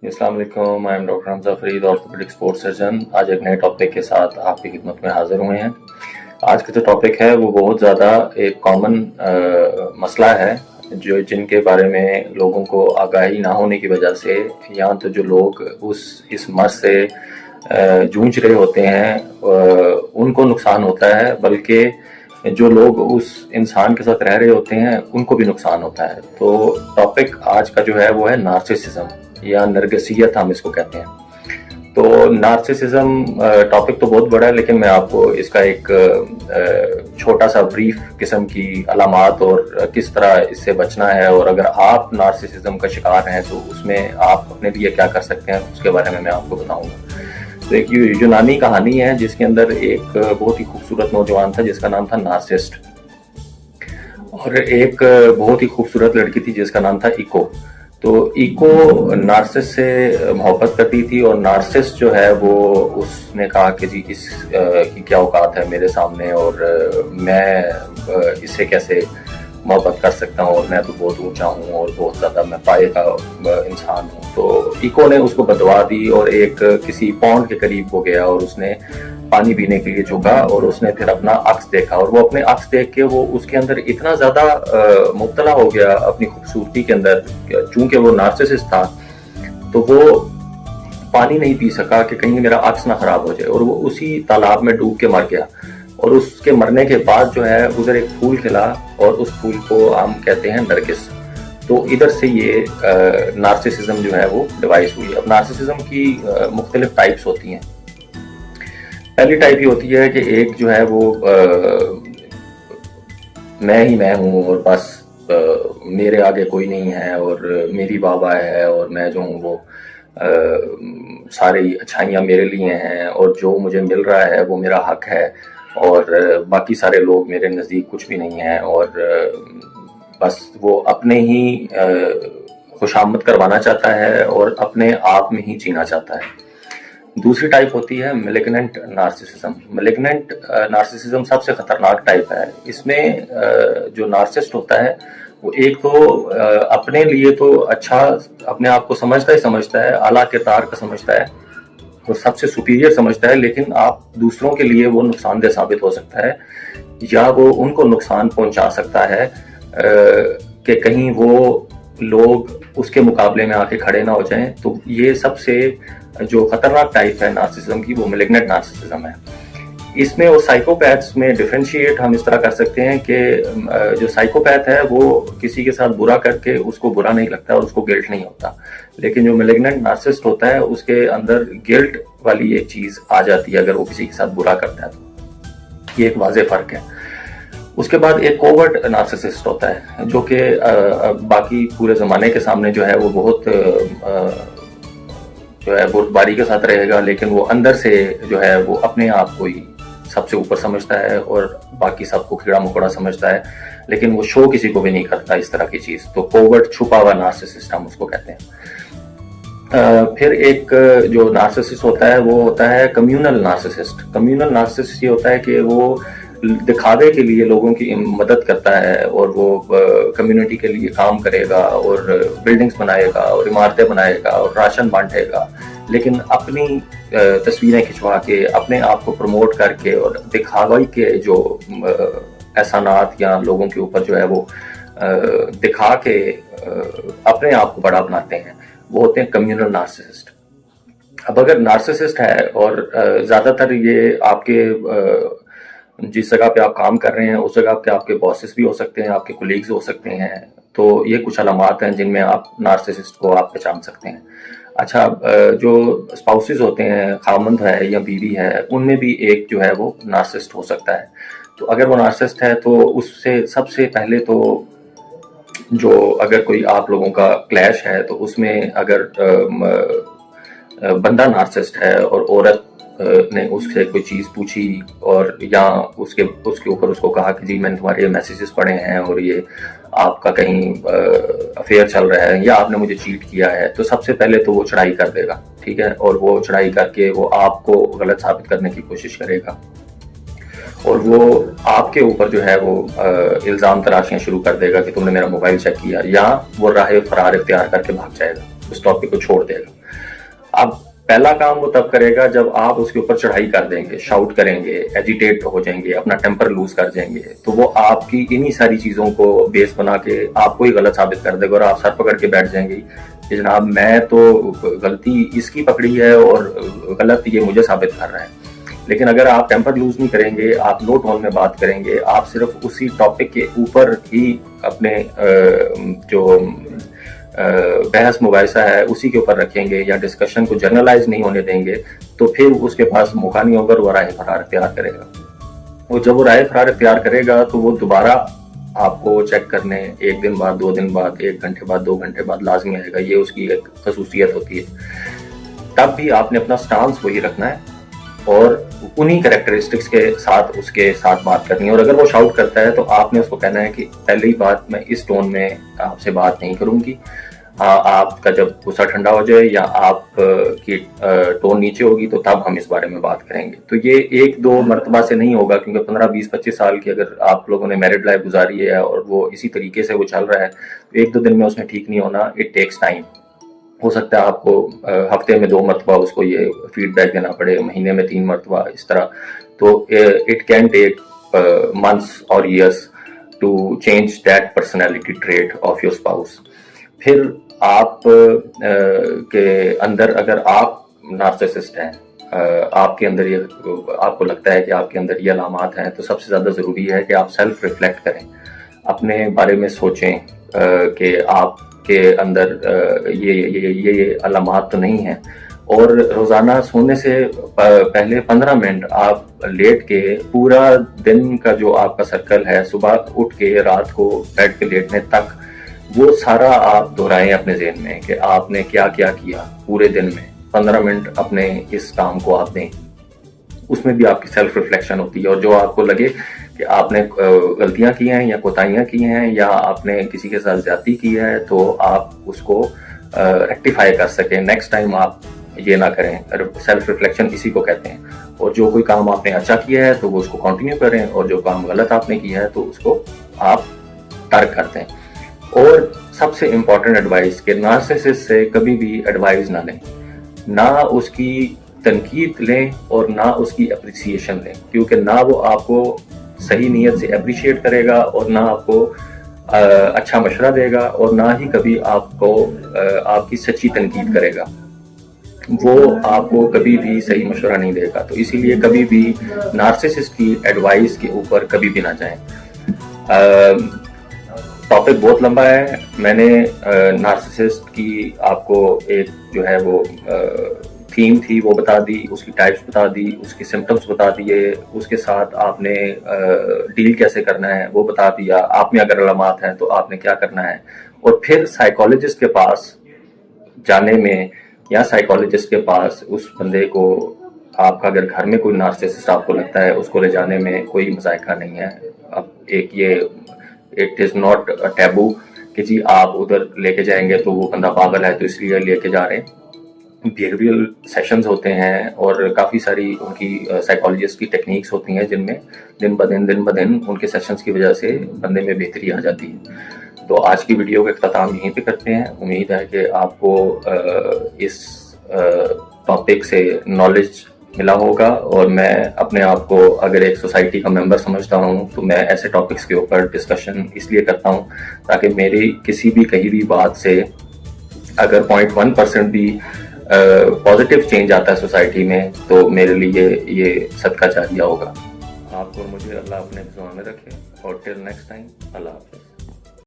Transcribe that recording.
अस्सलाम वालेकुम, I am doctor Hamza Farid, orthopaedic sports surgeon. आज एक नए टॉपिक के साथ आपकी खिदमत में हाजिर हुए हैं। आज का जो टॉपिक है वो बहुत ज़्यादा एक कॉमन मसला है जो जिनके बारे में लोगों को आगाही ना होने की वजह से या तो जो लोग इस मर्ज से जूझ रहे होते हैं उनको नुकसान होता है, बल्कि जो लोग उस इंसान के साथ रह रहे होते हैं उनको भी नुकसान होता है। तो टॉपिक आज का जो है वो है नार्सिसिज्म या नरगिसियत, हम इसको कहते हैं। तो नार्सिसिज्म टॉपिक तो बहुत बड़ा है, लेकिन मैं आपको इसका एक छोटा सा ब्रीफ किस्म की अलामात और किस तरह इससे बचना है, और अगर आप नार्सिसिज्म का शिकार हैं तो उसमें आप अपने लिए क्या कर सकते हैं उसके बारे में मैं आपको बताऊंगा। तो एक यूनानी कहानी है जिसके अंदर एक बहुत ही खूबसूरत नौजवान था जिसका नाम था नार्सिस्ट, और एक बहुत ही खूबसूरत लड़की थी जिसका नाम था इको। तो इको नार्सिस से मोहब्बत करती थी, और नार्सिस जो है वो उसने कहा कि जी इस की क्या औकात है मेरे सामने, और मैं इससे कैसे मोहब्बत कर सकता हूँ, और मैं तो बहुत ऊंचा हूँ और बहुत ज़्यादा मैं पाए का इंसान हूँ। तो इको ने उसको बदवा दी और एक किसी पौंड के करीब हो गया, और उसने पानी पीने के लिए झुका और उसने फिर अपना अक्स देखा, और वो अपने अक्स देख के वो उसके अंदर इतना ज़्यादा मुब्तला हो गया अपनी खूबसूरती के अंदर। चूंकि वो नार्सिसिस्ट था तो वो पानी नहीं पी सका कि कहीं मेरा अक्स ना खराब हो जाए, और वो उसी तालाब में डूब के मर गया। और उसके मरने के बाद जो है उधर एक फूल खिला, और उस फूल को हम कहते हैं नरगिस। तो इधर से ये नार्सिसिज्म जो है वो डिवाइस हुई। अब नार्सिसिज्म की मुख्तलिफ टाइप्स होती हैं। पहली टाइप ये होती है कि एक जो है वो मैं ही मैं हूँ, और बस मेरे आगे कोई नहीं है, और मेरी बाबा है, और मैं जो हूँ वो सारी अच्छाइयाँ मेरे लिए हैं, और जो मुझे मिल रहा है वो मेरा हक है, और बाकी सारे लोग मेरे नज़दीक कुछ भी नहीं हैं, और बस वो अपने ही खुशामद करवाना चाहता है और अपने आप में ही जीना चाहता है। दूसरी टाइप होती है मैलिग्नेंट नार्सिसिज्म। मैलिग्नेंट नार्सिसिज्म सबसे खतरनाक टाइप है। इसमें जो नार्सिसिस्ट होता है वो एक तो अपने लिए तो अच्छा अपने आप को समझता है, आला किरदार का समझता है, वो सबसे सुपीरियर समझता है, लेकिन आप दूसरों के लिए वो नुकसानदेह साबित हो सकता है, या वो उनको नुकसान पहुंचा सकता है कि कहीं वो लोग उसके मुकाबले में आके खड़े ना हो जाएं। तो ये सबसे जो खतरनाक टाइप है नार्सिसिज्म की वो मैलिग्नेंट नार्सिसिज्म है। इसमें और साइकोपैथ्स में डिफरेंशिएट हम इस तरह कर सकते हैं कि जो साइकोपैथ है वो किसी के साथ बुरा करके उसको बुरा नहीं लगता और उसको गिल्ट नहीं होता, लेकिन जो मैलिग्नेंट नार्सिसिस्ट होता है उसके अंदर गिल्ट वाली एक चीज आ जाती है अगर वो किसी के साथ बुरा करता है। तो ये एक वाज़ेह फर्क है। उसके बाद एक कोवर्ट नार्सिसिस्ट होता है जो कि बाकी पूरे ज़माने के सामने जो है वो बहुत जो है बुर्दबारी के साथ रहेगा, लेकिन वो अंदर से जो है वो अपने आप को ही सबसे ऊपर समझता है और बाकी सबको कीड़ा मकोड़ा समझता है, लेकिन वो शो किसी को भी नहीं करता इस तरह की चीज़। तो कोवर्ट छुपा हुआ नार्सिसिस्ट हम उसको कहते हैं। फिर एक जो नार्सिसिस्ट होता है वो होता है कम्युनल नार्सिसिस्ट। कम्युनल नार्सिसिस्ट ये होता है कि वो दिखावे के लिए लोगों की मदद करता है, और वो कम्युनिटी के लिए काम करेगा और बिल्डिंग्स बनाएगा और इमारतें बनाएगा और राशन बांटेगा, लेकिन अपनी तस्वीरें खिंचवा के अपने आप को प्रमोट करके और दिखावे के जो एहसानात या लोगों के ऊपर जो है वो दिखा के अपने आप को बड़ा बनाते हैं, वो होते हैं कम्युनल नार्सिसिस्ट। अब अगर नार्सिसिस्ट है और ज़्यादातर ये आपके जिस जगह पे आप काम कर रहे हैं उस जगह पे आपके बॉसेस भी हो सकते हैं, आपके कोलीग्स हो सकते हैं, तो ये कुछ अलामात हैं जिनमें आप नार्सिसिस्ट को आप पहचान सकते हैं। अच्छा, जो स्पाउसेस होते हैं, खामंद है या बीवी है, उनमें भी एक जो है वो नार्सिसिस्ट हो सकता है। तो अगर वो नार्सिसिस्ट है तो उससे सबसे पहले तो जो अगर कोई आप लोगों का क्लैश है तो उसमें अगर बंदा नार्सिसिस्ट है और औरत ने उससे कोई चीज़ पूछी और या उसके ऊपर उसको कहा कि जी मैंने तुम्हारे मैसेजेस पढ़े हैं और ये आपका कहीं अफेयर चल रहा है या आपने मुझे चीट किया है, तो सबसे पहले तो वो चढ़ाई कर देगा, ठीक है, और वो चढ़ाई करके वो आपको गलत साबित करने की कोशिश करेगा, और वो आपके ऊपर जो है वो इल्ज़ाम तराशियाँ शुरू कर देगा कि तुमने मेरा मोबाइल चेक किया, या वो राह फरार इख्तियार करके भाग जाएगा। उस टॉपिक को छोड़ देगा। अब पहला काम वो तब करेगा जब आप उसके ऊपर चढ़ाई कर देंगे, शाउट करेंगे, एजिटेट हो जाएंगे, अपना टेम्पर लूज कर जाएंगे, तो वो आपकी इन्हीं सारी चीजों को बेस बना के आपको ही गलत साबित कर देगा और आप सर पकड़ के बैठ जाएंगे कि जनाब मैं तो गलती इसकी पकड़ी है और गलत ये मुझे साबित कर रहा है। लेकिन अगर आप टेम्पर लूज नहीं करेंगे, आप लो टोन में बात करेंगे, आप सिर्फ उसी टॉपिक के ऊपर ही अपने जो बहस मुबाहिसा है उसी के ऊपर रखेंगे या डिस्कशन को जर्नलाइज नहीं होने देंगे, तो फिर उसके पास मौका नहीं होगा, वो राय फरार इख्तियार करेगा। और जब वो राय फरार इख्तियार करेगा तो वो दोबारा आपको चेक करने 1 दिन बाद, 2 दिन बाद, 1 घंटे बाद, 2 घंटे बाद लाजमी आएगा। ये उसकी एक खसूसियत होती है। तब भी आपने अपना स्टांस वही रखना है और उन्हीं कैरेक्टरिस्टिक्स के साथ उसके साथ बात करनी है। और अगर वो शाउट करता है तो आपने उसको कहना है कि पहली बात, मैं इस टोन में आपसे बात नहीं करूंगी, आपका जब गुस्सा ठंडा हो जाए या आप की टोन नीचे होगी तो तब हम इस बारे में बात करेंगे। तो ये 1-2 मरतबा से नहीं होगा, क्योंकि 15, 20, 25 साल की अगर आप लोगों ने मैरिड लाइफ गुजारी है और वो इसी तरीके से वो चल रहा है, तो 1-2 दिन में उसमें ठीक नहीं होना। It takes time. हो सकता है आपको हफ्ते में 2 मरतबा उसको ये फीडबैक देना पड़े, महीने में 3 मरतबा, इस तरह। तो इट कैन टेक मंथ्स और years to change that personality trait of your spouse. फिर आप के अंदर, अगर आप नार्सिसिस्ट हैं, आपके अंदर ये, आपको लगता है कि आपके अंदर ये अलामात हैं, तो सबसे ज़्यादा ज़रूरी है कि आप सेल्फ रिफ्लेक्ट करें, अपने बारे में सोचें कि आपके अंदर ये अलामात तो नहीं हैं। और रोज़ाना सोने से पहले 15 मिनट आप लेट के पूरा दिन का जो आपका सर्कल है, सुबह उठ के रात को बेड पे लेटने तक, वो सारा आप दोहराएं अपने ज़हन में कि आपने क्या क्या किया पूरे दिन में। 15 मिनट अपने इस काम को आप दें, उसमें भी आपकी सेल्फ रिफ्लेक्शन होती है। और जो आपको लगे कि आपने गलतियां की हैं या कोताहियां की हैं या आपने किसी के साथ ज्यादती की है, तो आप उसको रेक्टिफाई कर सकें, नेक्स्ट टाइम आप ये ना करें। सेल्फ रिफ्लेक्शन इसी को कहते हैं। और जो कोई काम आपने अच्छा किया है तो वो उसको कंटिन्यू करें, और जो काम गलत आपने किया है तो उसको आप तर्क कर दें। और सबसे इम्पोर्टेंट एडवाइस कि नार्सिसिस्ट से कभी भी एडवाइस ना लें, ना उसकी तनकीद लें और ना उसकी अप्रिसिएशन लें, क्योंकि ना वो आपको सही नीयत से अप्रिशिएट करेगा और ना आपको अच्छा मशवरा देगा और ना ही कभी आपको आपकी सच्ची तनकीद करेगा। वो आपको कभी भी सही मशवरा नहीं देगा। तो इसीलिए कभी भी नार्सिसिस्ट की एडवाइस के ऊपर कभी भी ना जाएं। टॉपिक बहुत लंबा है। मैंने नार्सिसिस्ट की आपको एक जो है वो थीम थी वो बता दी, उसकी टाइप्स बता दी, उसके सिम्टम्स बता दिए, उसके साथ आपने डील कैसे करना है वो बता दिया। आप में अगर अलामात हैं तो आपने क्या करना है। और फिर साइकोलॉजिस्ट के पास जाने में या साइकोलॉजिस्ट के पास उस बंदे को, आपका अगर घर में कोई नार्सिसिस्ट आपको लगता है, उसको ले जाने में कोई मजायका नहीं है। अब एक ये it is not a taboo कि जी आप उधर लेके जाएंगे तो वो बंदा पागल है तो इसलिए लेके जा रहे हैं। बिहेवियरल सेशंस होते हैं और काफ़ी सारी उनकी साइकोलॉजिस्ट की टेक्निक्स होती हैं जिनमें दिन ब दिन उनके सेशंस की वजह से बंदे में बेहतरी आ जाती है। तो आज की वीडियो का इख्तिताम यहीं पे करते हैं। उम्मीद है कि आपको इस टॉपिक से नॉलेज मिला होगा। और मैं अपने आप को अगर एक सोसाइटी का मेंबर समझता हूँ तो मैं ऐसे टॉपिक्स के ऊपर डिस्कशन इसलिए करता हूँ ताकि मेरी किसी भी कहीं भी बात से अगर 0.1% भी पॉजिटिव चेंज आता है सोसाइटी में तो मेरे लिए ये सदका जारिया होगा। आपको और मुझे अल्लाह अपने ज़ुबान में रखे। और टिल नेक्स्ट टाइम, अल्लाह हाफ़िज़।